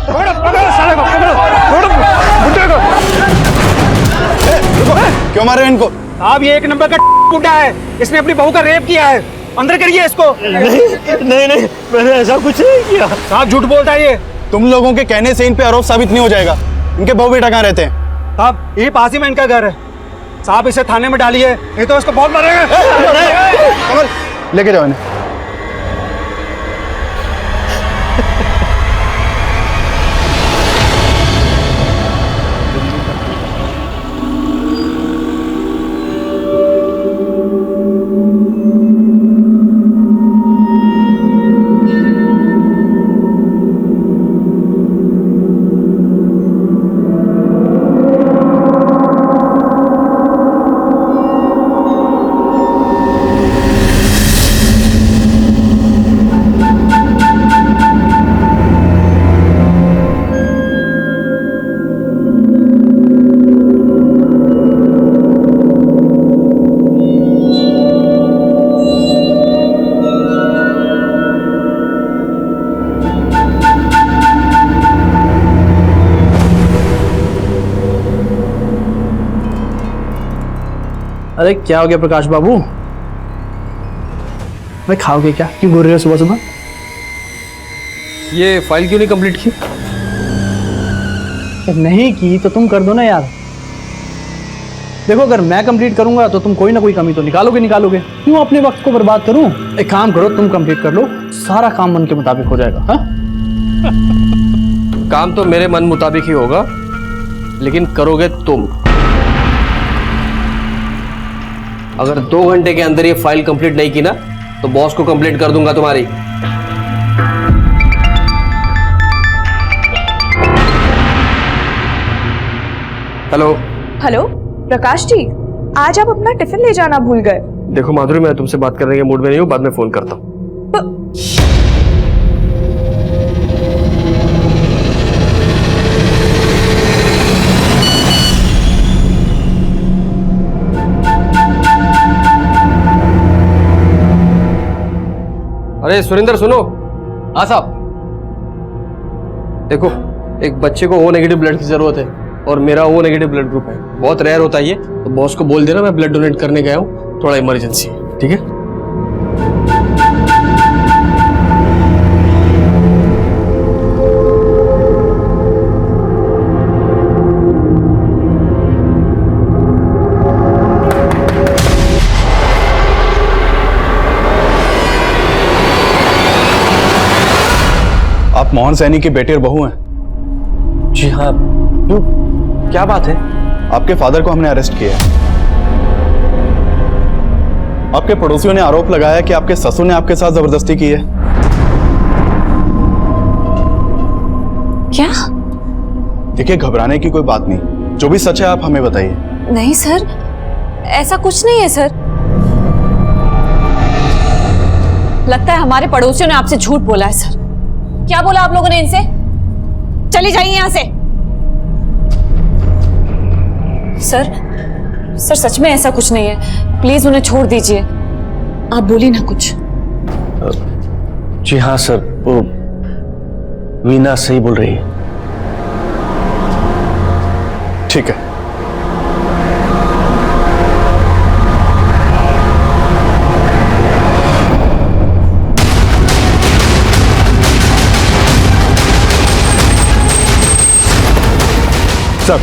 पकड़ो पकड़ो साले को, पकड़ो पकड़ो बुड्ढे को। क्यों मारे इनको? आप ये एक नंबर का बुड्ढा है, इसने अपनी बहू का रेप किया है, अंदर करिए इसको। नहीं मैंने ऐसा कुछ नहीं किया। साहब झूठ बोलता है ये। तुम लोगों के कहने से इन पे आरोप साबित नहीं हो जाएगा। इनके बहू बेटा कहाँ रहते हैं? साहब ये पास ही में इनका घर है। साहब इसे थाने में डालिए, नहीं तो इसको बहुत मारेंगे। कमल लेके जाओ इन्हें। अरे क्या हो गया प्रकाश बाबू? भाई खाओगे क्या? क्यों घूर रहे हो सुबह सुबह? ये फाइल क्यों नहीं कंप्लीट की? नहीं की तो तुम कर दो ना यार। देखो अगर मैं कंप्लीट करूंगा तो तुम कोई ना कोई कमी तो निकालोगे। क्यों अपने वक्त को बर्बाद करूं? एक काम करो, तुम कंप्लीट कर लो, सारा काम मन के मुताबिक हो जाएगा। हाँ? काम तो मेरे मन मुताबिक ही होगा, लेकिन करोगे तुम। अगर 2 घंटे के अंदर ये फाइल कंप्लीट नहीं की ना, तो बॉस को कंप्लीट कर दूंगा तुम्हारी। हेलो हेलो प्रकाश जी, आज आप अपना टिफिन ले जाना भूल गए। देखो माधुरी, मैं तुमसे बात करने के मूड में नहीं हूँ, बाद में फोन करता हूँ। अरे सुरेंद्र सुनो। हाँ साहब। देखो एक बच्चे को O नेगेटिव ब्लड की जरूरत है और मेरा O नेगेटिव ब्लड ग्रुप है, बहुत रेयर होता है ये, तो बॉस को बोल देना मैं ब्लड डोनेट करने गया हूँ, थोड़ा इमरजेंसी है, ठीक है? आप मोहन सैनी की बेटी और बहू हैं? जी हाँ। क्यों, क्या बात है? आपके फादर को हमने अरेस्ट किया है। आपके पड़ोसियों ने आरोप लगाया कि आपके ससुर ने आपके साथ जबरदस्ती की है। क्या? देखिए घबराने की कोई बात नहीं, जो भी सच है आप हमें बताइए। नहीं सर, ऐसा कुछ नहीं है सर। लगता है हमारे पड़ोसियों ने आपसे झूठ बोला है सर। क्या बोला आप लोगों ने इनसे? चली जाइए यहां से। सर सच में ऐसा कुछ नहीं है, प्लीज उन्हें छोड़ दीजिए। आप बोलिए ना कुछ। जी हाँ सर, वो वीना सही बोल रही है। ठीक है। सर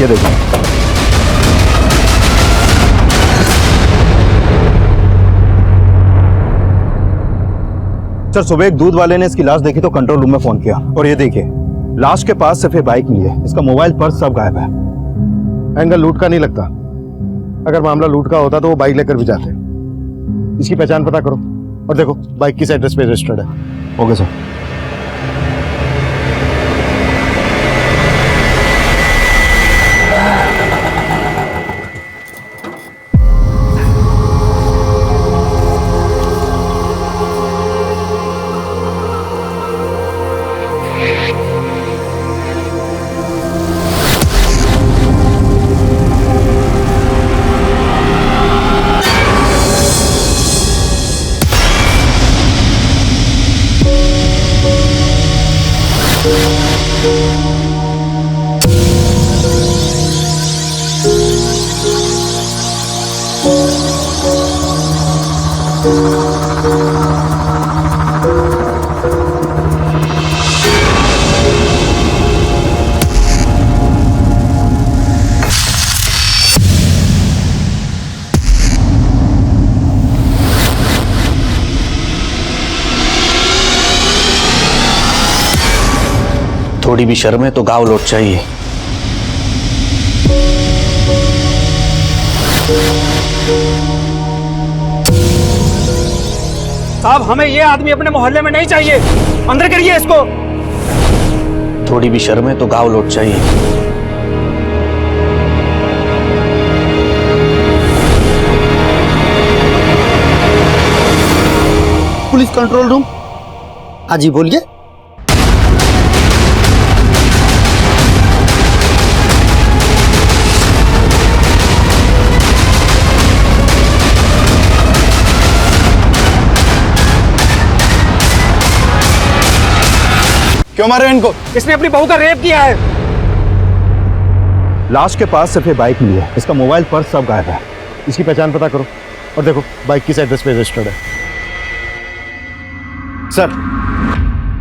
ये देखो, सर सुबह एक दूध वाले ने इसकी लाश देखी तो कंट्रोल रूम में फोन किया, और ये देखिए लाश के पास सिर्फ बाइक मिली है, इसका मोबाइल पर्स सब गायब है। एंगल लूट का नहीं लगता, अगर मामला लूट का होता तो वो बाइक लेकर भी जाते। इसकी पहचान पता करो, और देखो बाइक किस एड्रेस पे रजिस्टर्ड है। Okay sir. है। थोड़ी भी शर्म है तो गाँव लौट चाहिए। साहब हमें ये आदमी अपने मोहल्ले में नहीं चाहिए, अंदर करिए इसको। थोड़ी भी शर्म है तो गाँव लौट चाहिए। Police control room. हाँ जी बोलिए। क्यों मारे इनको? इसने अपनी बहू का रेप किया है। लाश के पास सिर्फ ये बाइक मिली है, इसका मोबाइल पर्स सब गायब है। इसकी पहचान पता करो और देखो बाइक किस एड्रेस पे रजिस्टर्ड है। सर,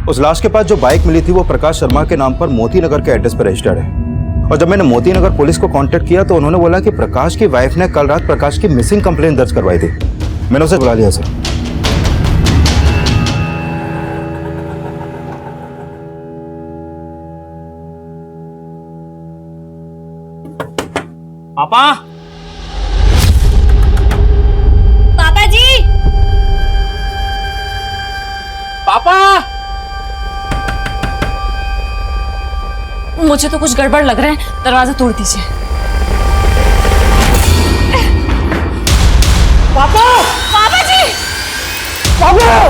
उस लाश के पास जो बाइक मिली थी वो प्रकाश शर्मा के नाम पर मोती नगर के एड्रेस पर रजिस्टर्ड है। और जब मैंने मोती नगर पुलिस को कांटेक्ट किया तो उन्होंने बोला कि प्रकाश की वाइफ ने कल रात प्रकाश की मिसिंग कंप्लेंट दर्ज करवाई थी। मैंने उसे बुला लिया सर। पापा, पापा जी, पापा, मुझे तो कुछ गड़बड़ लग रहा है, दरवाजा तोड़ दीजिए। पापा, पापा जी। पापा।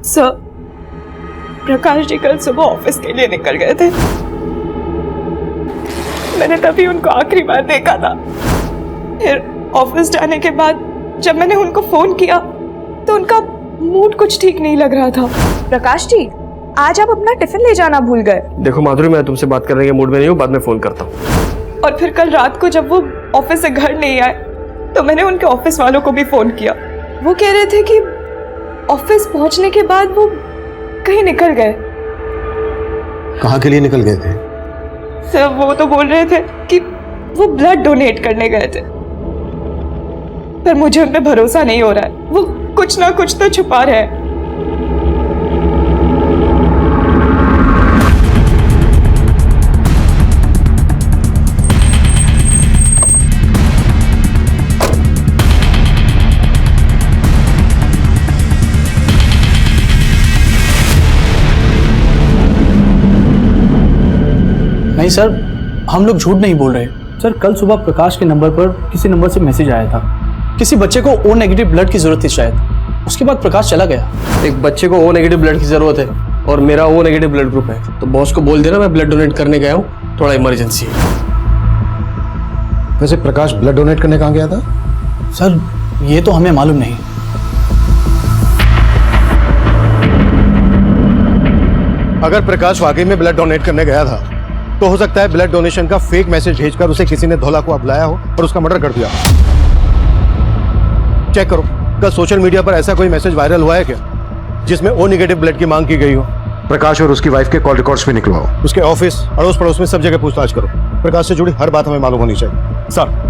सर, प्रकाश जी कल सुबह ऑफिस के लिए निकल गए थे। मैंने तभी उनको आखिरी बार देखा था। फिर ऑफिस जाने के बाद जब मैंने उनको फोन किया तो उनका मूड कुछ ठीक नहीं लग रहा था। प्रकाश जी, आज आप अपना टिफिन ले जाना भूल गए। देखो माधुरी, मैं तुमसे बात करने के मूड में नहीं हूँ, बाद में फोन करता हूँ। और फिर कल रात को जब वो ऑफिस से घर नहीं आए तो मैंने उनके ऑफिस वालों को भी फोन किया। वो कह रहे थे कि ऑफिस पहुंचने के बाद वो कहीं निकल गए। कहाँ के लिए निकल गए थे? सर, वो तो बोल रहे थे कि वो ब्लड डोनेट करने गए थे, पर मुझे उन पे भरोसा नहीं हो रहा है। वो कुछ ना कुछ तो छुपा रहे हैं। नहीं सर, हम लोग झूठ नहीं बोल रहे। सर, कल सुबह प्रकाश के नंबर पर किसी नंबर से मैसेज आया था। किसी बच्चे को ओ नेगेटिव ब्लड की जरूरत थी शायद। उसके बाद प्रकाश चला गया। एक बच्चे को ओ नेगेटिव ब्लड की जरूरत है और मेरा ओ नेगेटिव ब्लड ग्रुप है, तो बॉस को बोल देना मैं ब्लड डोनेट करने गया हूँ, थोड़ा इमरजेंसी है। वैसे प्रकाश ब्लड डोनेट करने कहाँ गया था? सर, ये तो हमें मालूम नहीं। अगर प्रकाश वाकई में ब्लड डोनेट करने गया था तो हो सकता है ब्लड डोनेशन का फेक मैसेज भेजकर उसे किसी ने धोला को बुलाया हो और उसका मर्डर कर दिया। चेक करो, कल सोशल मीडिया पर ऐसा कोई मैसेज वायरल हुआ है क्या जिसमें ओ नेगेटिव ब्लड की मांग की गई हो? प्रकाश और उसकी वाइफ के कॉल रिकॉर्ड्स भी निकलवाओ। उसके ऑफिस, अड़ोस पड़ोस में सब जगह पूछताछ करो। प्रकाश से जुड़ी हर बात हमें मालूम होनी चाहिए। सर,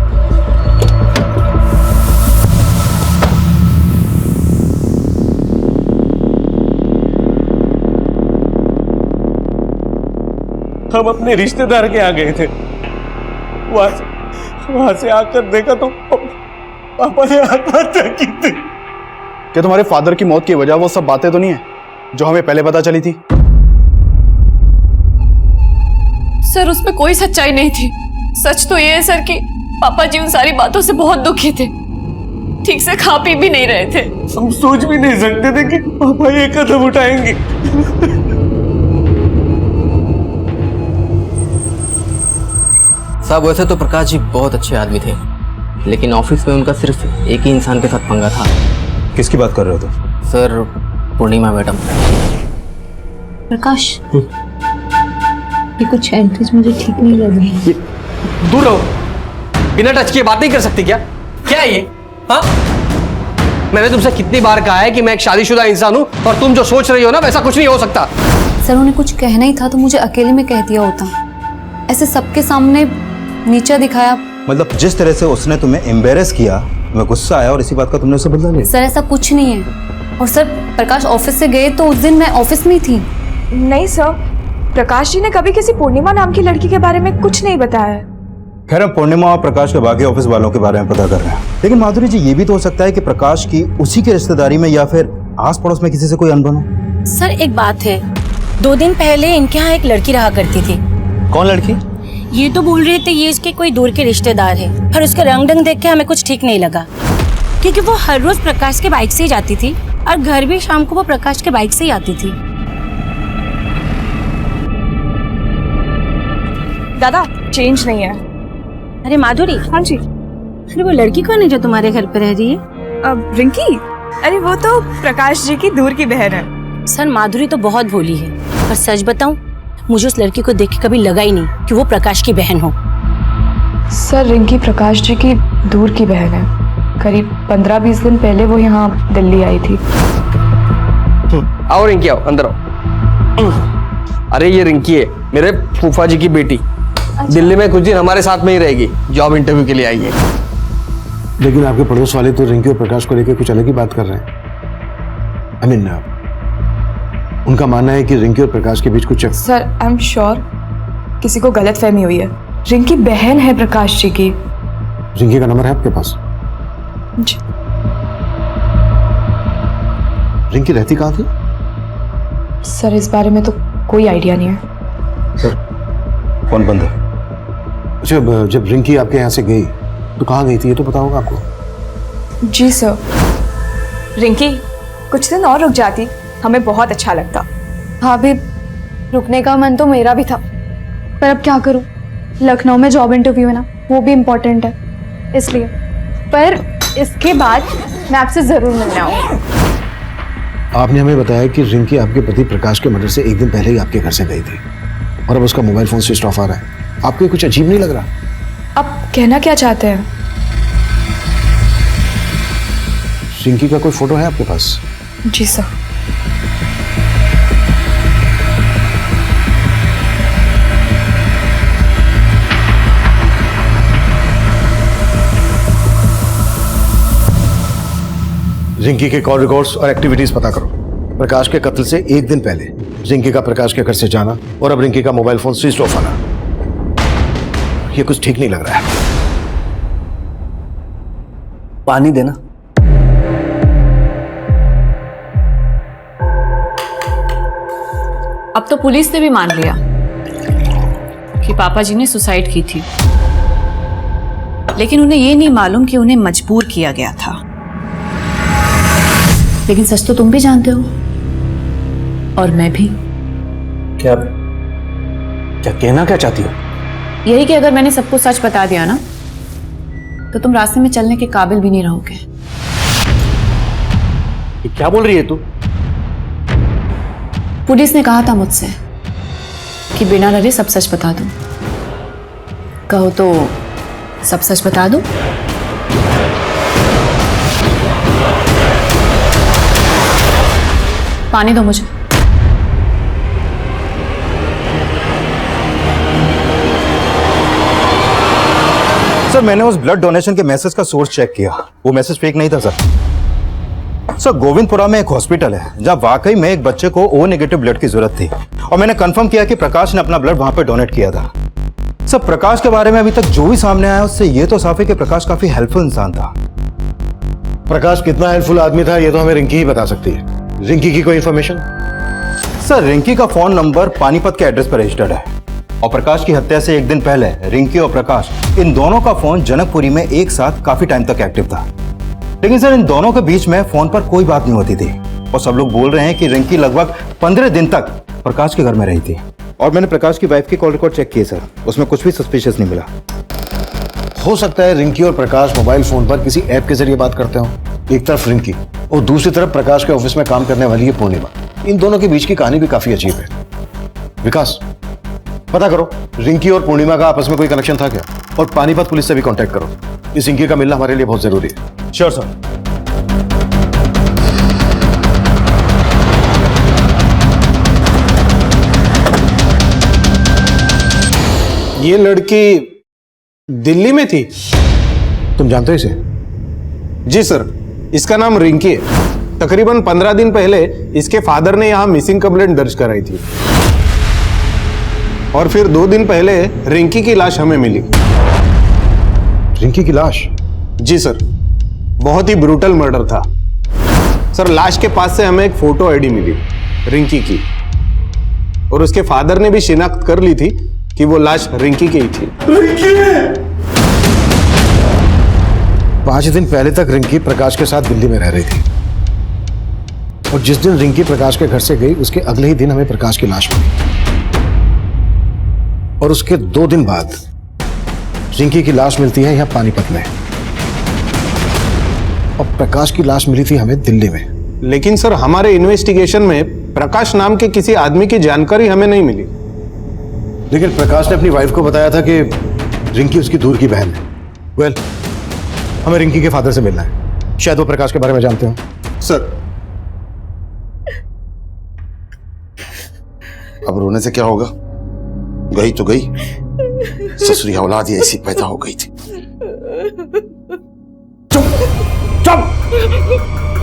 हम अपने रिश्तेदार के आ गए थे। वहां से आकर देखा तो पापा ने आत्महत्या की थी। क्या तुम्हारे फादर की मौत की वजह वो सब बातें तो नहीं है जो हमें पहले पता चली थी? सर, उसमें कोई सच्चाई नहीं थी। सच तो ये है सर कि पापा जी उन सारी बातों से बहुत दुखी थे, ठीक से खा पी भी नहीं रहे थे। हम सोच भी नहीं सकते थे कि पापा ये कदम उठाएंगे। साहब, वैसे तो प्रकाश जी बहुत अच्छे आदमी थे, लेकिन ऑफिस में उनका सिर्फ एक ही इंसान के साथ पंगा था। किसकी बात कर रहे हो तुम? सर, पूर्णिमा मैडम। प्रकाश, ये कुछ एंट्रीज मुझे ठीक नहीं लग रही। दूर रहो, बिना टच किए बात नहीं कर सकती क्या? क्या है ये? हाँ, मैंने तुमसे कितनी बार कहा है कि मैं एक शादीशुदा इंसान हूं और तुम जो सोच रही हो ना वैसा कुछ नहीं हो सकता। सर उन्हें कुछ कहना ही था तो मुझे अकेले में कह दिया होता, ऐसे सबके सामने नीचा दिखाया। मतलब जिस तरह से उसने तुम्हें एम्बेरस किया, मैं गुस्सा आया और इसी बात का तुमने उसे बदला लिया। सर ऐसा कुछ नहीं है। और सर प्रकाश ऑफिस से गए तो उस दिन मैं ऑफिस में ही थी। नहीं सर, प्रकाश जी ने कभी किसी पूर्णिमा नाम की लड़की के बारे में कुछ नहीं बताया है। खैर हम पूर्णिमा और प्रकाश के बाकी ऑफिस वालों के बारे में पता कर रहे हैं, लेकिन माधुरी जी ये भी तो हो सकता है कि प्रकाश की उसी की रिश्तेदारी में या फिर आस पड़ोस में किसी से कोई अनबन हो। सर एक बात है, 2 दिन पहले इनके यहाँ एक लड़की रहा करती थी। कौन लड़की? ये तो बोल रहे थे ये इसके कोई दूर के रिश्तेदार है, पर उसका रंग ढंग देख के हमें कुछ ठीक नहीं लगा, क्योंकि वो हर रोज प्रकाश के बाइक से ही जाती थी और घर भी शाम को वो प्रकाश के बाइक से ही आती थी। दादा चेंज नहीं है। अरे माधुरी। हाँ जी। अरे वो लड़की कौन है जो तुम्हारे घर पे रह रही है? अब रिंकी, अरे वो तो प्रकाश जी की दूर की बहन है। सर माधुरी तो बहुत भोली है, पर सच बताऊं मुझे उस लड़की को देख के कभी लगा ही नहीं कि वो प्रकाश की बहन हो। सर रिंकी प्रकाश जी की दूर की बहन है। करीब 15-20 दिन पहले वो यहाँ दिल्ली आई थी। आओ रिंकी, आओ अंदर आओ। अरे ये रिंकी है, मेरे फूफा जी की बेटी। दिल्ली में कुछ दिन हमारे साथ में ही रहेगी, जॉब इंटरव्यू के लिए आई है। लेकिन आपके पड़ोस वाले तो रिंकी और प्रकाश को लेकर कुछ अलग ही बात कर रहे हैं। आई मीन उनका मानना है कि रिंकी और प्रकाश के बीच कुछ। सर आई एम श्योर किसी को गलतफहमी हुई है। रिंकी बहन है प्रकाश जी की। रिंकी का नंबर है आपके पास? जी। रिंकी रहती कहाँ थी? सर इस बारे में तो कोई आइडिया नहीं है। सर फोन बंद है। अच्छा, जब रिंकी आपके यहाँ से गई तो कहाँ गई थी ये तो पता होगा आपको? जी सर। रिंकी कुछ दिन और रुक जाती, हमें बहुत अच्छा लगता। हाँ भी रुकने का मन तो मेरा भी था, पर अब क्या करूँ, लखनऊ में जॉब इंटरव्यू है ना, वो भी इम्पोर्टेंट है इसलिए। पर इसके बाद मैं आपसे ज़रूर मिलने आऊँगी। आपने हमें बताया कि रिंकी आपके पति प्रकाश के मर्डर से 1 दिन पहले ही आपके घर से गई थी और अब उसका मोबाइल फोन स्विच ऑफ आ रहा है। आपको ये कुछ अजीब नहीं लग रहा? आप कहना क्या चाहते हैं? रिंकी का कोई फोटो है आपके पास? जी सर। रिंकी के कॉल रिकॉर्ड्स और एक्टिविटीज पता करो। प्रकाश के कत्ल से 1 दिन पहले रिंकी का प्रकाश के घर से जाना और अब रिंकी का मोबाइल फोन स्विच ऑफ आना, ये कुछ ठीक नहीं लग रहा है। पानी देना। अब तो पुलिस ने भी मान लिया कि पापा जी ने सुसाइड की थी, लेकिन उन्हें ये नहीं मालूम कि उन्हें मजबूर किया गया था। लेकिन सच तो तुम भी जानते हो और मैं भी। क्या कहना क्या चाहती हो? यही कि अगर मैंने सबको सच बता दिया ना तो तुम रास्ते में चलने के काबिल भी नहीं रहोगे। ये क्या बोल रही है तू? पुलिस ने कहा था मुझसे कि बिना डरे सब सच बता दूं। कहो तो सब सच बता दूं? पानी दो मुझे। सर मैंने उस ब्लड डोनेशन के मैसेज का सोर्स चेक किया, वो मैसेज फेक नहीं था सर। गोविंदपुरा में एक हॉस्पिटल है जहां वाकई में एक बच्चे को ओ नेगेटिव ब्लड की जरूरत थी और मैंने कंफर्म किया कि प्रकाश ने अपना ब्लड वहां पे डोनेट किया था। सर प्रकाश के बारे में अभी तक जो भी सामने आया उससे ये तो साफ है कि प्रकाश काफी हेल्पफुल इंसान था। प्रकाश कितना हेल्पफुल आदमी था ये तो हमें रिंकी ही बता सकती है। रिंकी की कोई इंफॉर्मेशन? सर रिंकी का फोन नंबर पानीपत के एड्रेस पर रजिस्टर्ड है और प्रकाश की हत्या से 1 दिन पहले रिंकी और प्रकाश इन दोनों का फोन जनकपुरी में एक साथ काफी टाइम तक एक्टिव था। लेकिन सर इन दोनों के बीच में फोन पर कोई बात नहीं होती थी और सब लोग बोल रहे हैं कि रिंकी लगभग 15 दिन तक प्रकाश के घर में रही थी। और मैंने प्रकाश की वाइफ की कॉल रिकॉर्ड चेक किए सर, उसमें कुछ भी सस्पिशियस नहीं मिला। हो सकता है रिंकी और प्रकाश मोबाइल फोन पर किसी ऐप के जरिए बात करते हो। एक तरफ रिंकी और दूसरी तरफ प्रकाश के ऑफिस में काम करने वाली है पूर्णिमा। इन दोनों के बीच की कहानी भी काफी अजीब है। विकास, पता करो रिंकी और पूर्णिमा का आपस में कोई कनेक्शन था क्या, और पानीपत पुलिस से भी कांटेक्ट करो। इस रिंकी का मिलना हमारे लिए बहुत जरूरी है। Sure sir. ये लड़की दिल्ली में थी? तुम जानते हो इसे? जी सर, इसका नाम रिंकी है। तकरीबन 15 दिन पहले इसके फादर ने यहां मिसिंग कंप्लेंट दर्ज कराई थी, और फिर 2 दिन पहले रिंकी की लाश हमें मिली। रिंकी की लाश? जी सर, बहुत ही ब्रूटल मर्डर था सर। लाश के पास से हमें एक फोटो आईडी मिली रिंकी की, और उसके फादर ने भी शिनाख्त कर ली थी कि वो लाश रिंकी की ही थी। 5 दिन पहले तक रिंकी प्रकाश के साथ दिल्ली में रह रही थी, और जिस दिन रिंकी प्रकाश के घर से गई उसके अगले ही दिन हमें प्रकाश की लाश मिली, और उसके 2 दिन बाद रिंकी की लाश मिलती है यहां पानीपत में, और प्रकाश की लाश मिली थी हमें दिल्ली में। लेकिन सर, हमारे इन्वेस्टिगेशन में प्रकाश नाम के किसी आदमी की जानकारी हमें नहीं मिली। लेकिन प्रकाश ने अपनी वाइफ को बताया था कि रिंकी उसकी दूर की बहन है। वेल, हमें रिंकी के फादर से मिलना है, शायद वो प्रकाश के बारे में जानते हो। सर, अब रोने से क्या होगा? गई तो गई, ससुरी औलाद ही ऐसी पैदा हो गई थी। चुप चुप,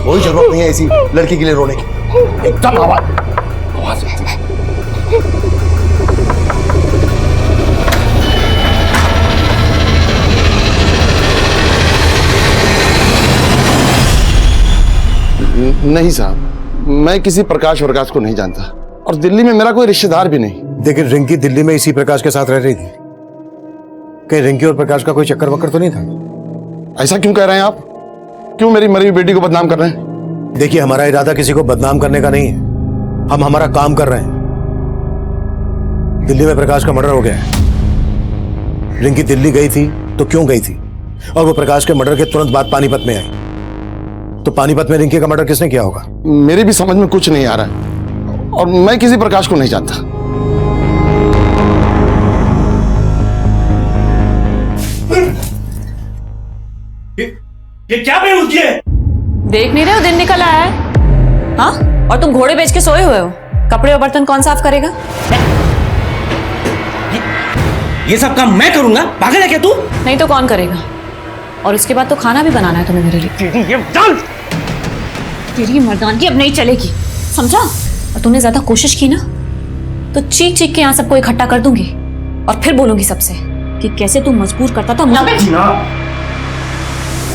कोई जरूरत नहीं है ऐसी लड़की के लिए रोने की। एकदम आवाज आती है। नहीं साहब, मैं किसी प्रकाश को नहीं जानता, और दिल्ली में मेरा कोई रिश्तेदार भी नहीं। लेकिन रिंकी दिल्ली में इसी प्रकाश के साथ रह रही थी। कहीं रिंकी और प्रकाश का कोई चक्कर वक्कर तो नहीं था? ऐसा क्यों कह रहे हैं आप? क्यों मेरी मरी हुई बेटी को बदनाम कर रहे हैं? देखिए, हमारा इरादा किसी को बदनाम करने का नहीं है, हम हमारा काम कर रहे हैं। दिल्ली में प्रकाश का मर्डर हो गया है। रिंकी दिल्ली गई थी तो क्यों गई थी, और वो प्रकाश के मर्डर के तुरंत बाद पानीपत में आई, तो पानीपत में रिंकी का मर्डर किसने किया होगा? मेरे भी समझ में कुछ नहीं आ रहा है, और मैं किसी प्रकाश को नहीं जानता। ये क्या बेवकूफी है? देख नहीं रहे हो दिन निकल आया है? हाँ, और तुम घोड़े बेच के सोए हुए हो। कपड़े और बर्तन कौन साफ करेगा? ये सब काम मैं करूंगा? पागल है क्या तू? नहीं तो कौन करेगा? और उसके बाद तो खाना भी बनाना है तुम्हें मेरे लिए। तेरी मर्दानगी अब नहीं चलेगी, समझा? और तुमने ज्यादा कोशिश की ना तो चीख चीख के यहाँ सबको इकट्ठा कर दूंगी, और फिर बोलूंगी सबसे कि कैसे तू मजबूर करता था मुझे।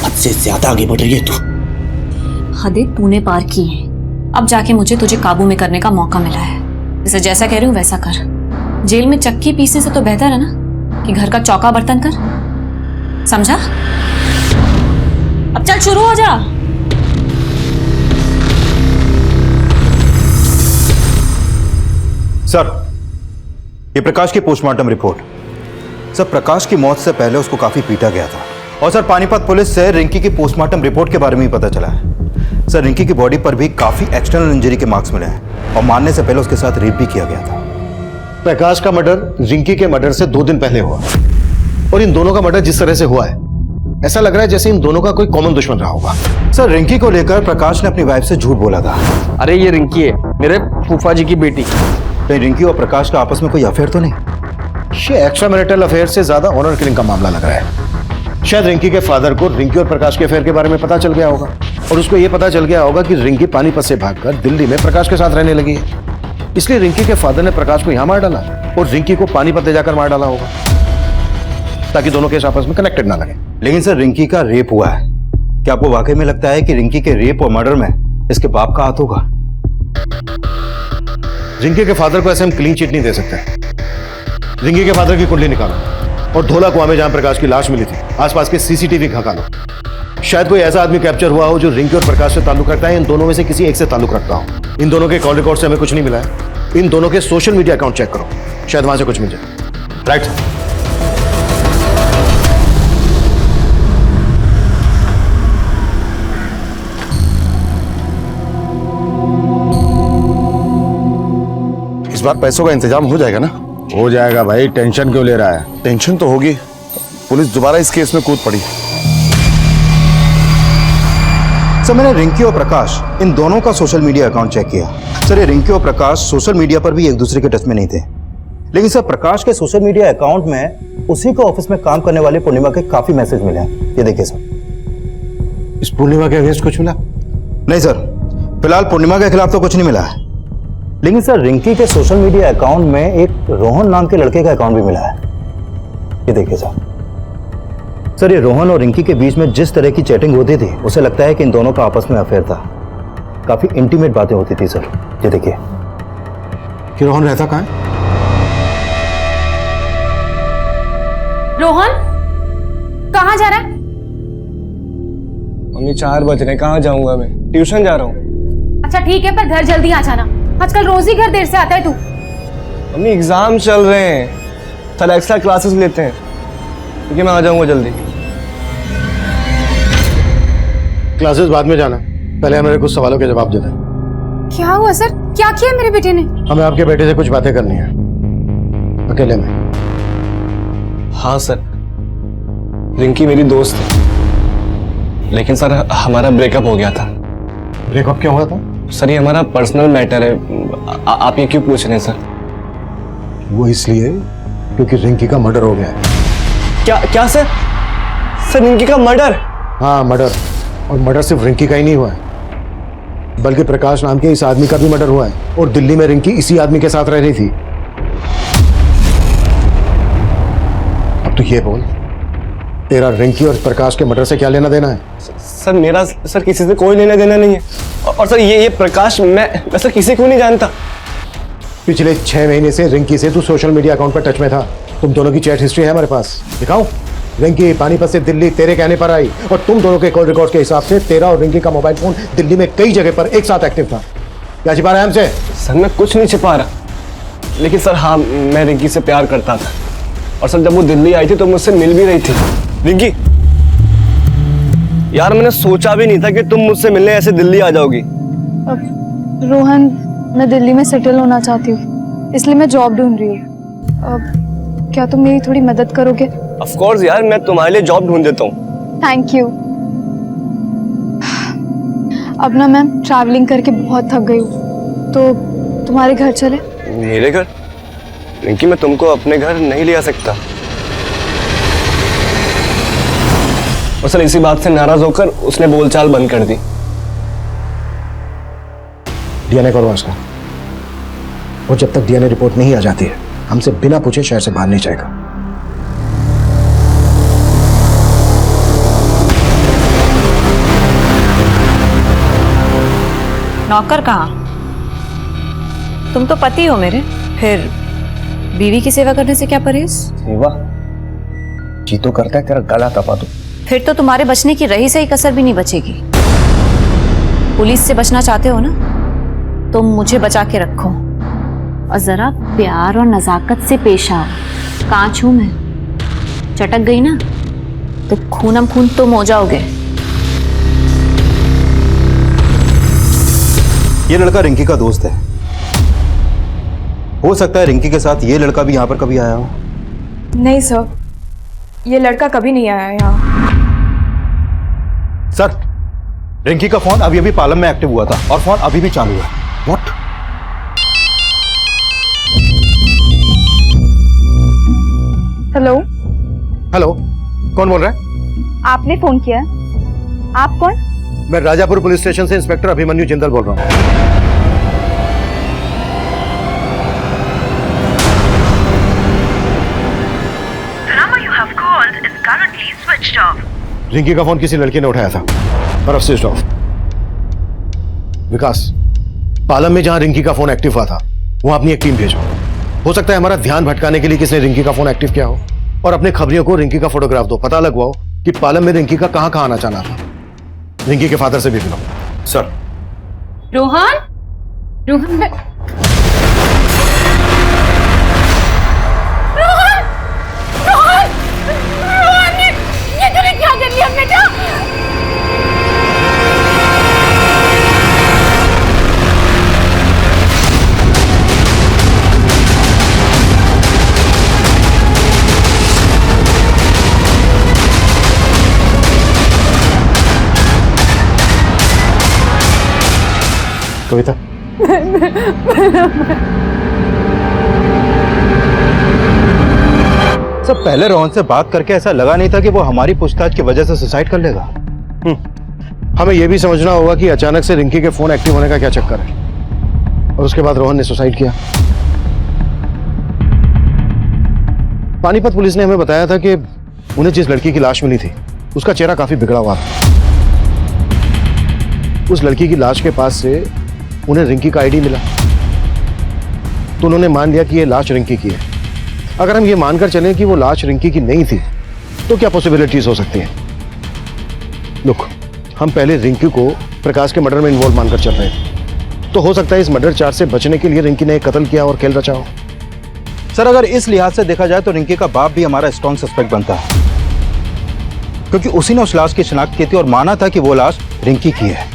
हद से ज्यादा आगे बढ़ रही है तू। हदें तूने पार की है, अब जाके मुझे तुझे काबू में करने का मौका मिला है। जैसे जैसा कह रही हूँ वैसा कर। जेल में चक्की पीसने से तो बेहतर है ना कि घर का चौका बर्तन कर, समझा? अब चल शुरू हो जा। सर, ये प्रकाश की पोस्टमार्टम रिपोर्ट। सर, प्रकाश की मौत से पहले उसको काफी पीटा गया था, और सर पानीपत पुलिस से रिंकी की पोस्टमार्टम रिपोर्ट के बारे में ही पता चला है। सर, रिंकी की बॉडी पर भी काफी एक्सटर्नल इंजरी के मार्क्स मिले हैं, और मारने से पहले उसके साथ रेप भी किया गया था। प्रकाश का मर्डर रिंकी के मर्डर से 2 दिन पहले हुआ, और इन दोनों का मर्डर जिस तरह से हुआ है, ऐसा लग रहा है जैसे इन दोनों का कोई कॉमन दुश्मन रहा होगा। सर, रिंकी को लेकर प्रकाश ने अपनी वाइफ से झूठ बोला था। अरे ये रिंकी है, मेरे फूफा जी की बेटी। कहीं रिंकी और प्रकाश का आपस में कोई अफेयर तो नहीं? ये एक्स्ट्रा मैरिटल अफेयर से ज्यादा ऑनर किलिंग का मामला लग रहा है। शायद रिंकी के फादर को रिंकी और प्रकाश के अफेयर के बारे में पता चल गया होगा, और उसको यह पता चल गया होगा कि रिंकी पानीपत से भागकर दिल्ली में प्रकाश के साथ रहने लगी है। इसलिए रिंकी के फादर ने प्रकाश को यहां मार डाला और रिंकी को पानीपत ले जाकर मार डाला होगा, ताकि दोनों केस आपस में कनेक्टेड ना लगे। लेकिन सर, रिंकी का रेप हुआ है, क्या आपको वाकई में लगता है कि रिंकी के रेप और मर्डर में इसके बाप का हाथ होगा? रिंकी के फादर को ऐसे हम क्लीन चिट नहीं दे सकते। रिंकी के फादर की कुंडली निकालो और धोला कुआं में जहां प्रकाश की लाश मिली थी आसपास के सीसीटीवी खंगालो। शायद कोई ऐसा आदमी कैप्चर हुआ हो जो रिंकी और प्रकाश से ताल्लुक रखता है, इन दोनों में से किसी एक से ताल्लुक रखता हो। इन दोनों के कॉल रिकॉर्ड से हमें कुछ नहीं मिला है। इन दोनों के सोशल मीडिया अकाउंट चेक करो, शायद वहां से कुछ मिल जाए। Right sir. इस बार पैसों का इंतजाम हो जाएगा ना? हो जाएगा भाई, टेंशन क्यों ले रहा है? टेंशन तो होगी, पुलिस दोबारा इस केस में कूद पड़ी। सर मैंने रिंकी और प्रकाश इन दोनों का सोशल मीडिया अकाउंट चेक किया। सर ये रिंकी और प्रकाश सोशल मीडिया पर भी एक दूसरे के टच में नहीं थे, लेकिन सर प्रकाश के सोशल मीडिया अकाउंट में उसी के ऑफिस में काम करने वाले पूर्णिमा के काफी मैसेज मिले हैं। ये देखिए सर। इस पूर्णिमा के अगेंस्ट कुछ मिला? नहीं सर, फिलहाल पूर्णिमा के खिलाफ तो कुछ नहीं मिला है, लेकिन सर रिंकी के सोशल मीडिया अकाउंट में एक रोहन नाम के लड़के का अकाउंट भी मिला है। ये देखिए सर, ये रोहन और रिंकी के बीच में जिस तरह की चैटिंग होती थी, उसे लगता है कि इन दोनों का आपस में अफेयर था। काफी इंटीमेट बातें होती थी सर। ये देखिए। कि रोहन रहता कहाँ है? रोहन कहाँ जा रहा है? मम्मी 4 बज रहे, कहाँ जाऊंगा मैं? ट्यूशन जा रहा हूँ। अच्छा ठीक है, पर घर जल्दी आ जाना। आजकल रोज ही घर देर से आता है तू। मम्मी एग्जाम चल रहे हैं, कल एक्स्ट्रा क्लासेस लेते हैं, ठीक है मैं आ जाऊंगा जल्दी। क्लासेस बाद में जाना, पहले हमें कुछ सवालों के जवाब देना। क्या हुआ सर? क्या किया मेरे बेटे ने? हमें आपके बेटे से कुछ बातें करनी है, अकेले में। हाँ सर, रिंकी मेरी दोस्त है, लेकिन सर हमारा ब्रेकअप हो गया था। ब्रेकअप क्यों हुआ था? सर ये हमारा पर्सनल मैटर है, आप ये क्यों पूछ रहे हैं सर? वो इसलिए क्योंकि रिंकी का मर्डर हो गया है। क्या सर? सर रिंकी का मर्डर? हाँ मर्डर, और मर्डर सिर्फ रिंकी का ही नहीं हुआ है, बल्कि प्रकाश नाम के इस आदमी का भी मर्डर हुआ है, और दिल्ली में रिंकी इसी आदमी के साथ रह रही थी। अब तो ये बोल, तेरा रिंकी और प्रकाश के मर्डर से क्या लेना देना है? सर मेरा सर किसी से कोई लेना देना नहीं है, और सर ये प्रकाश मैं सर किसी को नहीं जानता। पिछले 6 महीने से रिंकी से तू सोशल मीडिया अकाउंट पर टच में था। तुम दोनों की चैट हिस्ट्री है हमारे पास, दिखाऊं? रिंकी पानीपत से दिल्ली तेरे कहने पर आई, और तुम दोनों के कॉल रिकॉर्ड के हिसाब से तेरा और रिंकी का मोबाइल फोन दिल्ली में कई जगह पर एक साथ एक्टिव था। क्या छिपा रहा है हमसे? सर मैं कुछ नहीं छिपा रहा, लेकिन सर हाँ मैं रिंकी से प्यार करता था, और सर जब वो दिल्ली आई थी तो मुझसे मिल भी रही थी। रिंकी यार, मैंने सोचा भी नहीं था कि तुम मुझसे मिलने ऐसे दिल्ली आ जाओगी। रोहन, मैं दिल्ली में सेटल होना चाहती हूँ, इसलिए मैं जॉब ढूंढ रही हूँ। क्या तुम मेरी थोड़ी मदद करोगे? ऑफ कोर्स यार, मैं तुम्हारे लिए जॉब ढूंढ देता हूँ। Thank you. अब ना मैं ट्रैवलिंग करके बहुत थक गई हूँ, तो तुम्हारे घर चले? मेरे घर? रिंकी मैं तुमको अपने घर नहीं ले आ सकता, और सर इसी बात से नाराज होकर उसने बोलचाल बंद कर दी। डीएनए करो उसका, और जब तक डीएनए रिपोर्ट नहीं आ जाती है, हमसे बिना पूछे शहर से बाहर नहीं जाएगा। नौकर कहाँ? तुम तो पति हो मेरे, फिर बीवी की सेवा करने से क्या परहेज? सेवा जी तो करता है तेरा गला दबा दूं। फिर तो तुम्हारे बचने की रही सही कसर भी नहीं बचेगी। पुलिस से बचना चाहते हो ना, तो मुझे बचा के रखो, और जरा प्यार और नजाकत से पेश आओ। कांच हूं मैं, चटक गई ना तो खूनम खून तुम हो जाओगे। ये लड़का रिंकी का दोस्त है, हो सकता है रिंकी के साथ ये लड़का भी यहाँ पर कभी आया हो। नहीं सर, ये लड़का कभी नहीं आया यहाँ। सर रिंकी का फोन अभी अभी पालम में एक्टिव हुआ था, और फोन अभी भी चालू है। व्हाट? हेलो हेलो, कौन बोल रहा है? आपने फोन किया? आप कौन? मैं राजापुर पुलिस स्टेशन से इंस्पेक्टर अभिमन्यु जिंदल बोल रहा हूँ। रिंकी का फोन किसी लड़की ने उठाया था, और अब स्विच ऑफ। विकास, पालम में जहां रिंकी का फोन एक्टिव हुआ था, वहां अपनी एक टीम भेजो। हो सकता है हमारा ध्यान भटकाने के लिए किसने रिंकी का फोन एक्टिव किया हो, और अपने खबरियों को रिंकी का फोटोग्राफ दो, पता लगवाओ कि पालम में रिंकी का कहां कहां आना जाना था। रिंकी के फादर से भी मिलो। सर। रोहन, रोहन क्या कर लिया बेटा? कविता, सब पहले रोहन से बात करके ऐसा लगा नहीं था कि वो हमारी पूछताछ की वजह से सुसाइड कर लेगा। हमें यह भी समझना होगा कि अचानक से रिंकी के फोन एक्टिव होने का क्या चक्कर है, और उसके बाद रोहन ने सुसाइड किया। पानीपत पुलिस ने हमें बताया था कि उन्हें जिस लड़की की लाश मिली थी उसका चेहरा काफी बिगड़ा हुआ था। उस लड़की की लाश के पास से उन्हें रिंकी का आईडी मिला, तो उन्होंने मान लिया कि यह लाश रिंकी की है। अगर हम ये मानकर चलें कि वो लाश रिंकी की नहीं थी तो क्या पॉसिबिलिटीज हो सकती हैं? लुक, हम पहले रिंकी को प्रकाश के मर्डर में इन्वॉल्व मानकर चल रहे थे, तो हो सकता है इस मर्डर चार्ज से बचने के लिए रिंकी ने एक कत्ल किया और खेल रचा हो। सर, अगर इस लिहाज से देखा जाए तो रिंकी का बाप भी हमारा स्ट्रॉन्ग सस्पेक्ट बनता है, क्योंकि उसी ने उस लाश की शिनाख्त की थी और माना था कि वो लाश रिंकी की है।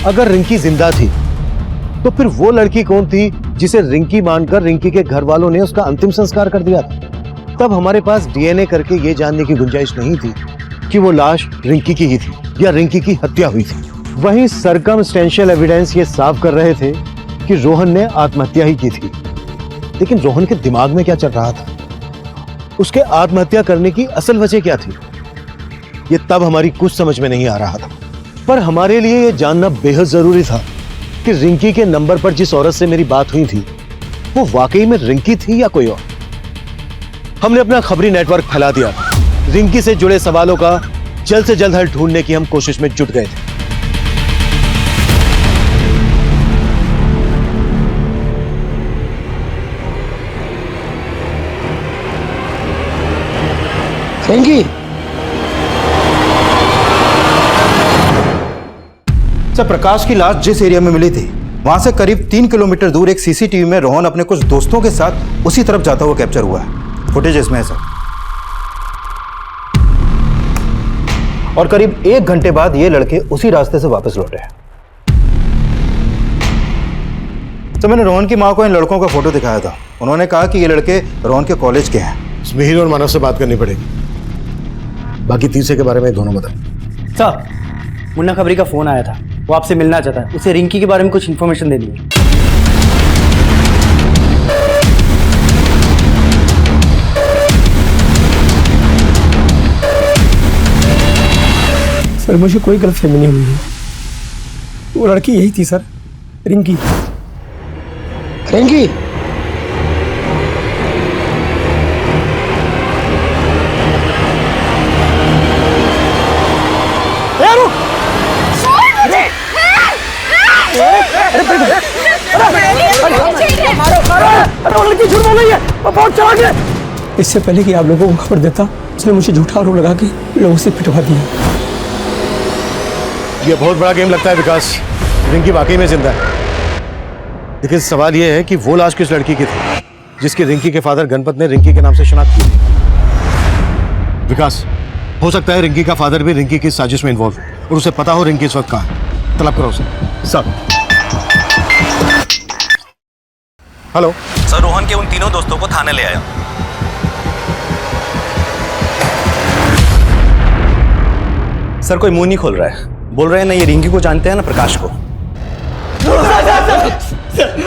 अगर रिंकी जिंदा थी तो फिर वो लड़की कौन थी जिसे रिंकी मानकर रिंकी के घर वालों ने उसका अंतिम संस्कार कर दिया था? तब हमारे पास डीएनए करके ये जानने की गुंजाइश नहीं थी कि वो लाश रिंकी की ही थी या रिंकी की हत्या हुई थी। वहीं सर्कमस्टेंशियल एविडेंस ये साफ कर रहे थे कि रोहन ने आत्महत्या ही की थी। लेकिन रोहन के दिमाग में क्या चल रहा था? उसके आत्महत्या करने की असल वजह क्या थी? ये तब हमारी कुछ समझ में नहीं आ रहा था। पर हमारे लिए ये जानना बेहद जरूरी था कि रिंकी के नंबर पर जिस औरत से मेरी बात हुई थी वो वाकई में रिंकी थी या कोई और। हमने अपना खबरी नेटवर्क फैला दिया। रिंकी से जुड़े सवालों का जल्द से जल्द हल ढूंढने की हम कोशिश में जुट गए थे। रिंकी, सर, प्रकाश की लाश जिस एरिया में मिली थी वहां से करीब 3 किलोमीटर दूर एक सीसीटीवी में रोहन अपने कुछ दोस्तों के साथ उसी तरफ जाता हुआ कैप्चर हुआ है। फुटेज इसमें है सर। और करीब 1 घंटे बाद ये लड़के उसी रास्ते से वापस लौटे। तो मैंने रोहन की मां को इन लड़कों का फोटो दिखाया था। उन्होंने कहा कि ये लड़के रोहन के कॉलेज के हैं। मिहिर और मानव से बात करनी पड़ेगी। बाकी तीसरे के बारे में दोनों बताएं। सर, मुन्ना खबरी का फोन आया था, वो आपसे मिलना चाहता है। उसे रिंकी के बारे में कुछ इन्फॉर्मेशन देनी है। सर, मुझे कोई गलतफहमी नहीं हुई है। वो लड़की यही थी सर, रिंकी। रिंकी, इससे पहले कि आप लोगों को खबर देता, उसने मुझे झूठा आरोप लगा के लोगों से पिटवा दिया। ये बहुत बड़ा गेम लगता है विकास। रिंकी वाकई में जिंदा है, लेकिन सवाल ये है कि वो लाश किस लड़की की थी जिसकी रिंकी के फादर गणपत ने रिंकी के नाम से शनाख्त की थी। विकास, हो सकता है रिंकी का फादर भी रिंकी की साजिश में इन्वॉल्व और उसे पता हो रिंकी इस वक्त कहाँ है। तलब करो उसे। सब। हेलो सर, रोहन के उन तीनों दोस्तों को थाने ले आया। सर, कोई मुंह नहीं खोल रहा है। बोल रहे हैं ना ये रिंकी को जानते हैं ना प्रकाश को।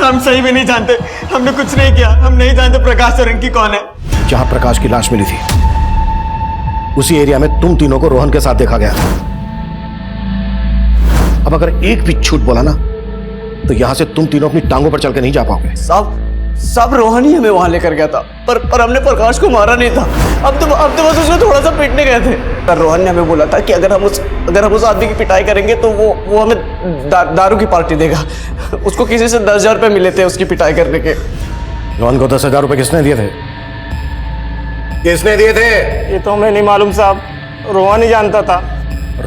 हम सही में नहीं जानते, हमने कुछ नहीं किया। हम नहीं जानते प्रकाश और रिंकी कौन है। जहां प्रकाश की लाश मिली थी उसी एरिया में तुम तीनों को रोहन के साथ देखा गया था। अब अगर एक भी झूठ बोला ना तो यहां से तुम तीनों अपनी टांगों पर चल के नहीं जा पाओगे। सब रोहन ही हमें वहां लेकर गया था, पर हमने प्रकाश को मारा नहीं था। अब तो बस उसको थोड़ा सा पीटने गए थे। पर रोहन ने हमें बोला था कि अगर हम उस आदमी की पिटाई करेंगे तो वो हमें दारू की पार्टी देगा। उसको किसी से 10,000 रुपए मिले थे उसकी पिटाई करने के। रोहन को 10,000 रुपए किसने दिए थे? किसने दिए थे? ये तो हमें नहीं मालूम साहब, रोहन ही जानता था।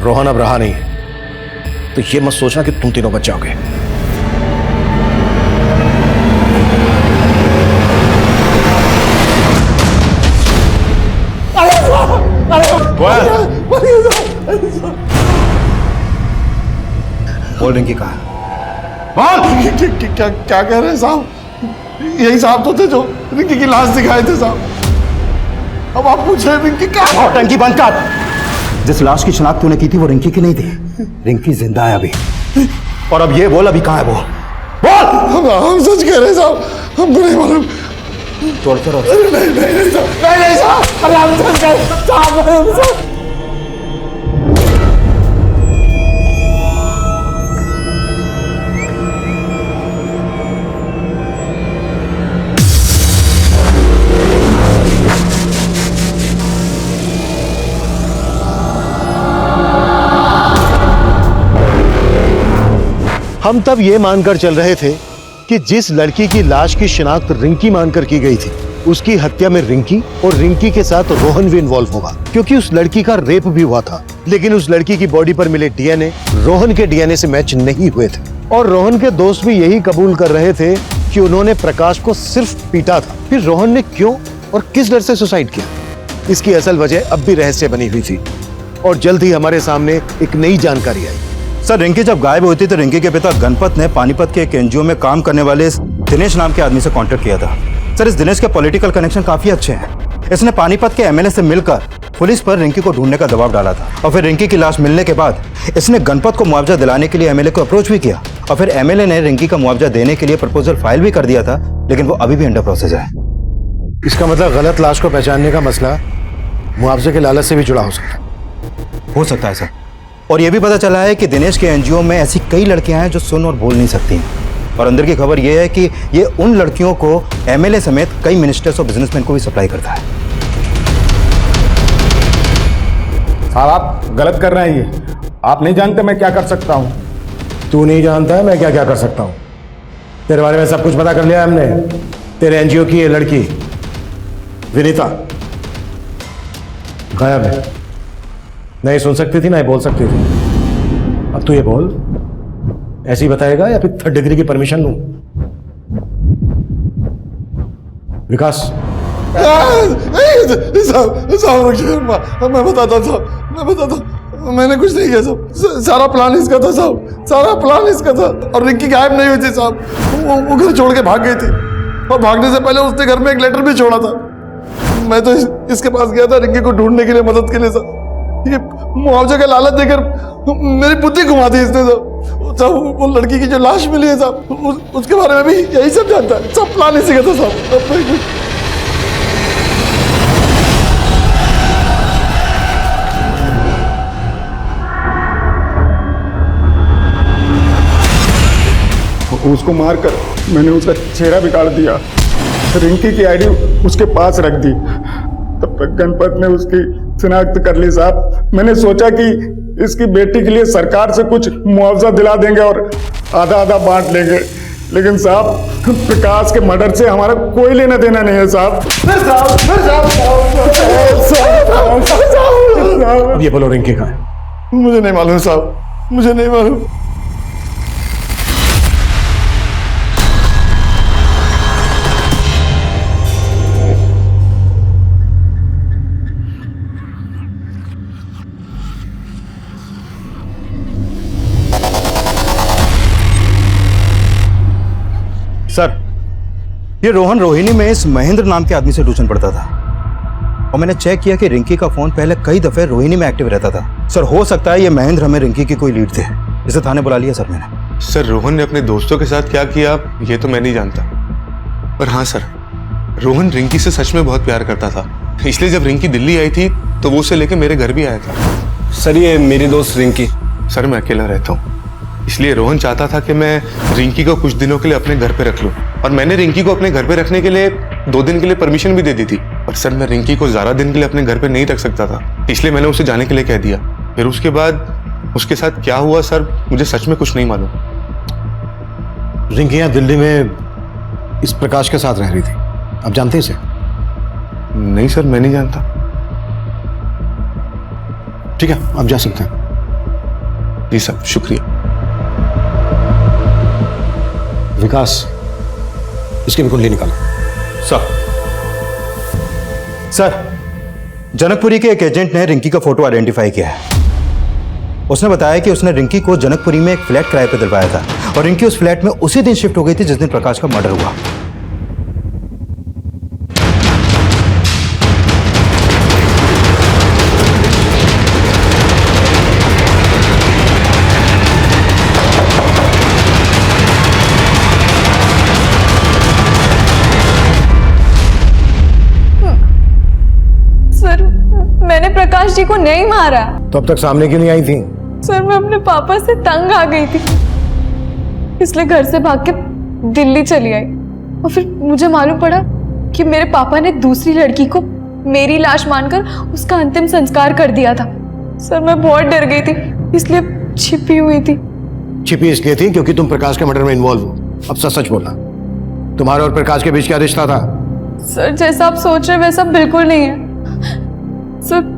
रोहन अब रहा नहीं, तो ये मत सोचना कि तुम तीनों बच जाओगे। बोल रिंकी कहाँ? क्या कह रहे हैं साहब? यही साहब तो थे जो रिंकी की लाश दिखाए थे साहब। अब आप पूछ रहे हैं रिंकी कहाँ? टंकी बंद कर। जिस लाश की शिनाख्त तूने की थी वो रिंकी की नहीं थी। रिंकी जिंदा है अभी। और अब ये बोल, अभी कहाँ है वो? बोल। हम सच कह रहे हैं साहब, हमको नहीं मालूम। तोड़ करो। नहीं साहब, अरे हम सच कह रहे साहब। हम तब ये मानकर चल रहे थे कि जिस लड़की की लाश की शिनाख्त रिंकी मानकर की गई थी, उसकी हत्या में रिंकी और रिंकी के साथ रोहन भी इन्वॉल्व होगा, क्योंकि उस लड़की का रेप भी हुआ था। लेकिन उस लड़की की बॉडी पर मिले डीएनए रोहन के डीएनए से मैच नहीं हुए थे। और रोहन के दोस्त भी यही कबूल कर रहे थे कि उन्होंने प्रकाश को सिर्फ पीटा था। फिर रोहन ने क्यों और किस डर से सुसाइड किया, इसकी असल वजह अब भी रहस्य बनी हुई थी और जल्द ही हमारे सामने एक नई जानकारी आई। सर, रिंकी जब गायब हुई थी तो रिंकी के पिता गणपत ने पानीपत के एक एनजीओ में काम करने वाले इस दिनेश नाम के आदमी से कांटेक्ट किया था। सर, इस दिनेश के पॉलिटिकल कनेक्शन काफी अच्छे हैं। इसने पानीपत के एमएलए से मिलकर पुलिस पर रिंकी को ढूंढने का दबाव डाला था और फिर रिंकी की लाश मिलने के बाद इसने गणपत को मुआवजा दिलाने के लिए एमएलए को अप्रोच भी किया और फिर एमएलए ने रिंकी का मुआवजा देने के लिए प्रपोजल फाइल भी कर दिया था, लेकिन वो अभी भी अंडर प्रोसेस है। इसका मतलब गलत लाश को पहचानने का मसला मुआवजे के लालच से भी जुड़ा हो सकता है सर। और ये भी पता चला है कि दिनेश के एनजीओ में ऐसी कई लड़कियां हैं जो सुन और बोल नहीं सकती हैं। और अंदर की खबर ये है कि ये उन लड़कियों को एमएलए समेत कई मिनिस्टर्स और बिजनेसमैन को भी सप्लाई करता है। साहब, आप गलत कर रहे हैं। ये आप नहीं जानते मैं क्या कर सकता हूँ। तू नहीं जानता है मैं क्या क्या कर सकता हूँ। तेरे बारे में सब कुछ पता कर लिया हमने। तेरे एनजीओ की ये लड़की विनीता गायब है। नहीं सुन सकती थी, ना बोल सकती थी। अब तू ये बोल, ऐसे ही बताएगा या फिर 3rd डिग्री की परमिशन लूं? विकास मैं बताता साहब, मैंने कुछ नहीं किया साहब। सारा प्लान इसका था साहब, सारा प्लान इसका था। और रिंकी गायब नहीं हुई थी साहब, वो घर छोड़ के भाग गई थी और भागने से पहले उसने घर में एक लेटर भी छोड़ा था। मैं तो इसके पास गया था रिंकी को ढूंढने के लिए, मदद के लिए साहब। ये मुआवजे का लालच देकर मेरी बुद्धि घुमा दी इसने साहब। वो लड़की की जो लाश मिली है साहब, उसके बारे में भी यही सब जानता है। सब प्लान इसी का था साहब। उसको मारकर मैंने उसका चेहरा भी काट दिया। रिंकी की आईडी उसके पास रख दी। तब तक गणपत ने उसकी शिनाख्त कर ली साहब। मैंने सोचा कि इसकी बेटी के लिए सरकार से कुछ मुआवजा दिला देंगे और आधा आधा बांट लेंगे, लेकिन साहब प्रकाश के मर्डर से हमारा कोई लेना देना नहीं है साहब। अब ये बोलो रिंकी कहाँ है? मुझे नहीं मालूम साहब, मुझे नहीं मालूम। सर, ये रोहन रोहिणी में इस महेंद्र नाम के आदमी से ट्यूशन पढ़ता था और मैंने चेक किया कि रिंकी का फोन पहले कई दफे रोहिणी में एक्टिव रहता था। सर, हो सकता है ये महेंद्र हमें रिंकी की कोई लीड थे। इसे थाने बुला लिया सर मैंने। सर, रोहन ने अपने दोस्तों के साथ क्या किया ये तो मैं नहीं जानता, पर हाँ सर, रोहन रिंकी से सच में बहुत प्यार करता था। इसलिए जब रिंकी दिल्ली आई थी तो वो उसे लेकर मेरे घर भी आया था। सर, ये मेरी दोस्त रिंकी। सर, मैं अकेला रहता हूँ, इसलिए रोहन चाहता था कि मैं रिंकी को कुछ दिनों के लिए अपने घर पे रख लूं और मैंने रिंकी को अपने घर पे रखने के लिए 2 दिन के लिए परमिशन भी दे दी थी। पर सर, मैं रिंकी को ज़्यादा दिन के लिए अपने घर पे नहीं रख सकता था, इसलिए मैंने उसे जाने के लिए कह दिया। फिर उसके बाद उसके साथ क्या हुआ सर, मुझे सच में कुछ नहीं मालूम। रिंकी यहाँ दिल्ली में इस प्रकाश के साथ रह रही थी, आप जानते हैं इसे? नहीं सर, मैं नहीं जानता। ठीक है, आप जा सकते हैं। जी सर, शुक्रिया। विकास, इसकी भी कुंडली निकालो। सर, जनकपुरी के एक एजेंट ने रिंकी का फोटो आइडेंटिफाई किया है। उसने बताया कि उसने रिंकी को जनकपुरी में एक फ्लैट किराए पर दिलवाया था और रिंकी उस फ्लैट में उसी दिन शिफ्ट हो गई थी जिस दिन प्रकाश का मर्डर हुआ। प्रकाश जी को नहीं मारा। तो अब तक सामने क्यों नहीं आई थी? सर मैं अपने पापा से तंग आ गई थी, इसलिए घर से भाग के दिल्ली चली आई। और फिर मुझे मालूम पड़ा कि मेरे पापा ने दूसरी लड़की को मेरी लाश मानकर उसका अंतिम संस्कार कर दिया था। सर मैं बहुत डर गई थी, इसलिए छिपी हुई थी। छिपी इसलिए थी क्योंकि तुम प्रकाश के मर्डर में इन्वॉल्व हो। अब सच सच बोलना, तुम्हारे और प्रकाश के बीच क्या रिश्ता था? सर जैसा आप सोच रहे वैसा बिल्कुल नहीं है सर,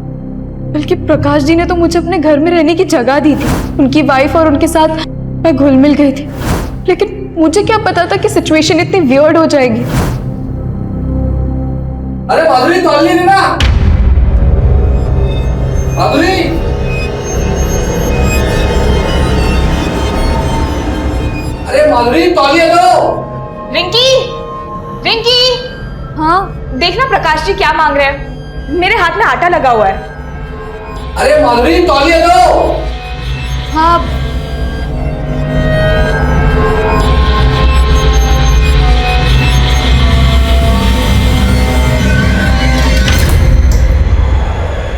बल्कि प्रकाश जी ने तो मुझे अपने घर में रहने की जगह दी थी। उनकी वाइफ और उनके साथ मैं घुल मिल गई थी, लेकिन मुझे क्या पता था कि सिचुएशन इतनी वियर्ड हो जाएगी। अरे माधुरी तौलिए देना, माधुरी। अरे माधुरी तौलिए दो। रिंकी, रिंकी। हाँ देखना प्रकाश जी क्या मांग रहे हैं, मेरे हाथ में आटा लगा हुआ है। अरे माधुरी तौलिए दो। हाँ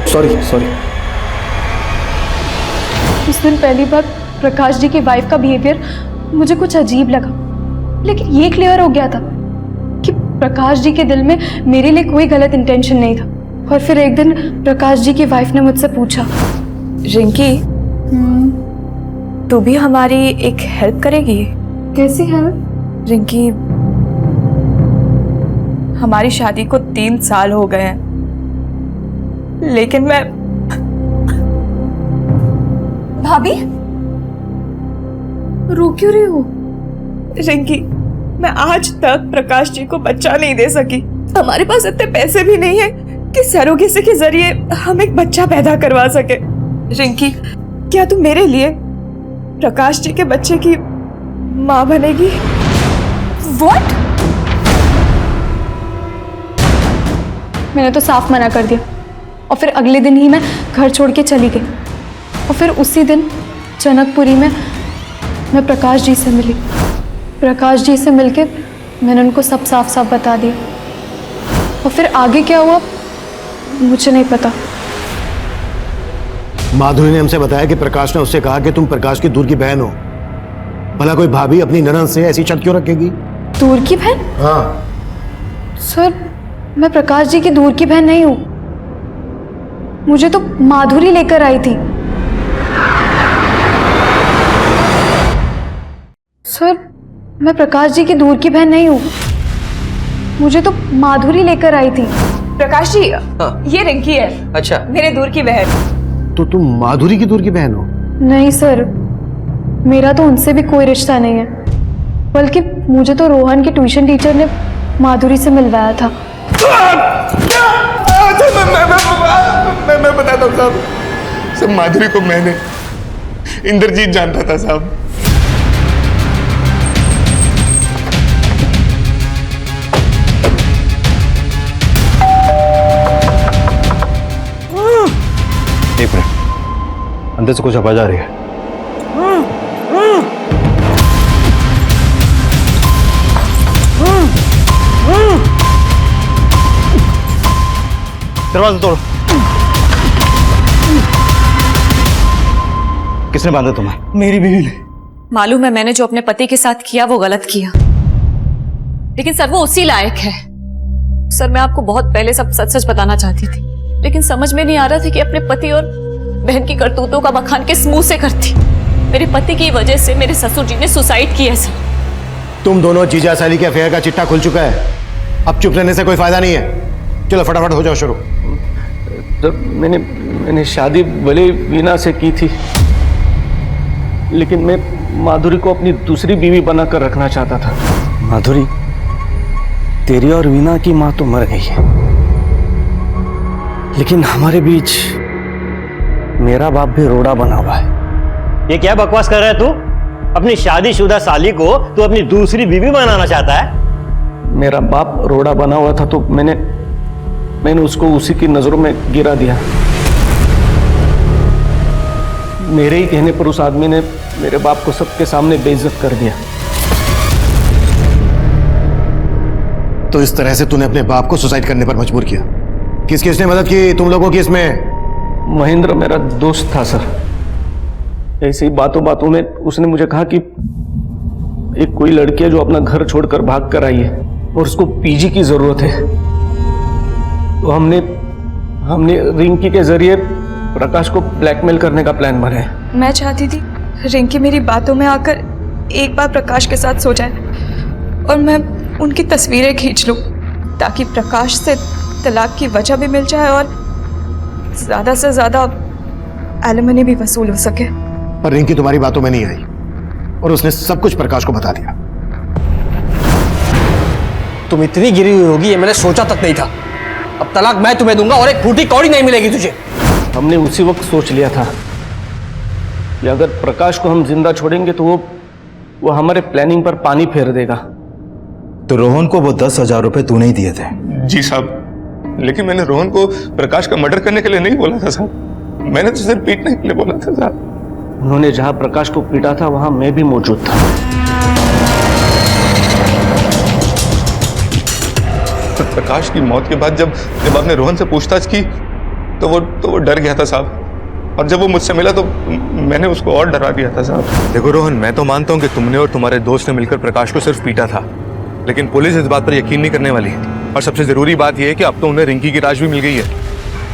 सॉरी। उस दिन पहली बार प्रकाश जी की वाइफ का बिहेवियर मुझे कुछ अजीब लगा, लेकिन ये क्लियर हो गया था कि प्रकाश जी के दिल में मेरे लिए कोई गलत इंटेंशन नहीं था। और फिर एक दिन प्रकाश जी की वाइफ ने मुझसे पूछा, रिंकी तू भी हमारी एक हेल्प करेगी? कैसी हेल्प? रिंकी हमारी शादी को 3 साल हो गए हैं, लेकिन मैं भाभी रो क्यों रही हो? रिंकी मैं आज तक प्रकाश जी को बच्चा नहीं दे सकी। हमारे पास इतने पैसे भी नहीं है कि सरोगेसी के जरिए हम एक बच्चा पैदा करवा सके। रिंकी क्या तू मेरे लिए प्रकाश जी के बच्चे की माँ बनेगी? What? मैंने तो साफ मना कर दिया और फिर अगले दिन ही मैं घर छोड़ के चली गई। और फिर उसी दिन जनकपुरी में मैं प्रकाश जी से मिली। प्रकाश जी से मिलके मैंने उनको सब साफ साफ बता दिया। और फिर आगे क्या हुआ मुझे नहीं पता। माधुरी ने हमसे बताया कि प्रकाश ने उससे कहा कि तुम प्रकाश की दूर की बहन हो। भला कोई भाभी अपनी ननद से ऐसी शक क्यों रखेगी? दूर की बहन? हाँ सर मैं प्रकाश जी की दूर की बहन नहीं हूं, मुझे तो माधुरी लेकर आई थी। सर मैं प्रकाश जी की दूर की बहन नहीं हूं, मुझे तो माधुरी लेकर आई थी। प्रकाश जी ये रिंकी है। अच्छा मेरे दूर की बहन। तो तुम माधुरी की दूर की बहन हो? नहीं सर, मेरा तो उनसे भी कोई रिश्ता नहीं है, बल्कि मुझे तो रोहन के ट्यूशन टीचर ने माधुरी से मिलवाया था। मैं बताता हूँ साहब, सब माधुरी को मैंने इंद्रजीत जानता था साहब। एक मिनट, अंदर से कुछ आवाज आ रही है। दरवाजा तोड़ो। किसने बांधा तुम्हें? मेरी बीवी ने। मालूम है मैंने जो अपने पति के साथ किया वो गलत किया, लेकिन सर वो उसी लायक है। सर मैं आपको बहुत पहले सब सच सच बताना चाहती थी, लेकिन समझ में नहीं आ रहा था कि अपने पति और बहन की करतूतों का बखान किस मुंह से करती। मेरे पति की वजह से मेरे ससुर जी ने सुसाइड किया सर। तुम दोनों जीजा साली के अफेयर का चिट्ठा खुल चुका है, अब चुप रहने से कोई फायदा नहीं है। चलो फटाफट हो जाओ शुरू। तो मैंने शादी भले वीना से की थी, लेकिन मैं माधुरी को अपनी दूसरी बीवी बनाकर रखना चाहता था। माधुरी, तेरी और वीना की माँ तो मर गई है, लेकिन हमारे बीच मेरा बाप भी रोड़ा बना हुआ है। ये क्या बकवास कर रहा है तू? अपनी शादीशुदा साली को तू अपनी दूसरी बीवी बनाना चाहता है? मेरा बाप रोड़ा बना हुआ था तो मैंने उसको उसी की नजरों में गिरा दिया। मेरे ही कहने पर उस आदमी ने मेरे बाप को सबके सामने बेइज्जत कर दिया। तो इस तरह से तूने अपने बाप को सुसाइड करने पर मजबूर किया। किसने मदद की तुम लोगों की इसमें? महेंद्र मेरा दोस्त था सर। ऐसे ही बातों बातों में उसने मुझे कहा कि एक कोई लड़की है जो अपना घर छोड़कर भाग कर आई है और उसको पीजी की जरूरत है। तो हमने रिंकी के जरिए प्रकाश को ब्लैकमेल करने का प्लान बनाया। मैं चाहती थी रिंकी मेरी बातों में आकर एक बार प्रकाश के साथ सो जाए और मैं उनकी तस्वीरें खींच लूं ताकि प्रकाश से तलाक की वजह भी मिल जाए और ज्यादा से ज्यादा एलिमनी भी वसूल हो सके। पर रिंकी तुम्हारी बातों में नहीं आई और उसने सब कुछ प्रकाश को बता दिया। तुम इतनी गिरी हुई होगी ये मैंने सोचा तक नहीं था। अब तलाक मैं तुम्हें दूंगा और एक फूटी कौड़ी नहीं मिलेगी तुझे। हमने उसी वक्त सोच लिया था कि अगर प्रकाश को हम जिंदा छोड़ेंगे तो वो हमारे प्लानिंग पर पानी फेर देगा। तो रोहन को वो 10,000 रुपए तूने ही दिए थे? जी साहब, लेकिन मैंने रोहन को प्रकाश का मर्डर करने के लिए नहीं बोला था साहब। मैंने तो सिर्फ पीटने के लिए बोला था साहब। उन्होंने जहां प्रकाश को पीटा था वहां मैं भी मौजूद था। प्रकाश की मौत के बाद जब आपने रोहन से पूछताछ की तो वो डर गया था साहब, और जब वो मुझसे मिला तो मैंने उसको और डरा दिया था साहब। देखो रोहन, मैं तो मानता हूँ कि तुमने और तुम्हारे दोस्त ने मिलकर प्रकाश को सिर्फ पीटा था, लेकिन पुलिस इस बात पर यकीन नहीं करने वाली। और सबसे जरूरी बात यह है कि अब तो उन्हें रिंकी की लाश भी मिल गई है।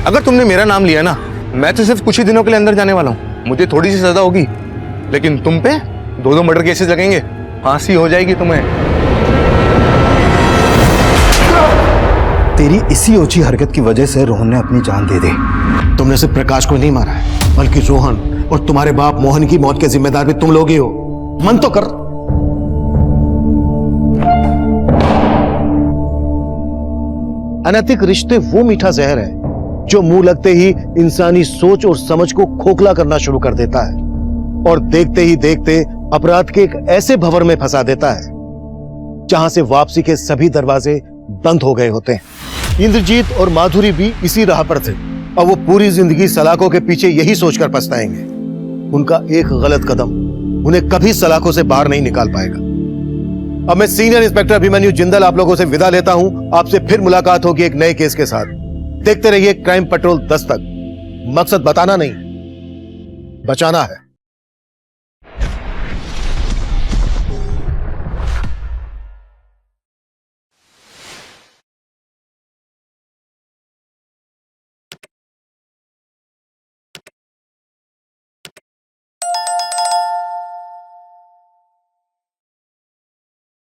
अगर तुमने मेरा नाम लिया ना, मैं तो सिर्फ कुछ ही दिनों के लिए अंदर जाने वाला हूँ, मुझे थोड़ी सी सजा होगी, लेकिन तुम पे 2-2 मर्डर केसेस लगेंगे, फांसी हो जाएगी तुम्हें। तेरी इसी ओछी हरकत की वजह से रोहन ने अपनी जान दे दी। तुमने सिर्फ प्रकाश को नहीं मारा है, बल्कि रोहन और तुम्हारे बाप मोहन की मौत के जिम्मेदार भी तुम लोग ही हो। मन तो कर। अनैतिक रिश्ते वो मीठा जहर है जो मुंह लगते ही इंसानी सोच और समझ को खोखला करना शुरू कर देता है और देखते ही देखते अपराध के एक ऐसे भंवर में फंसा देता है जहां से वापसी के सभी दरवाजे बंद हो गए होते हैं। इंद्रजीत और माधुरी भी इसी राह पर थे और वो पूरी जिंदगी सलाखों के पीछे यही सोचकर पछताएंगे। उनका एक गलत कदम उन्हें कभी सलाखों से बाहर नहीं निकाल पाएगा। अब मैं सीनियर इंस्पेक्टर अभिमन्यु जिंदल आप लोगों से विदा लेता हूं। आपसे फिर मुलाकात होगी एक नए केस के साथ। देखते रहिए क्राइम पेट्रोल 10 तक। मकसद बताना नहीं, बचाना है।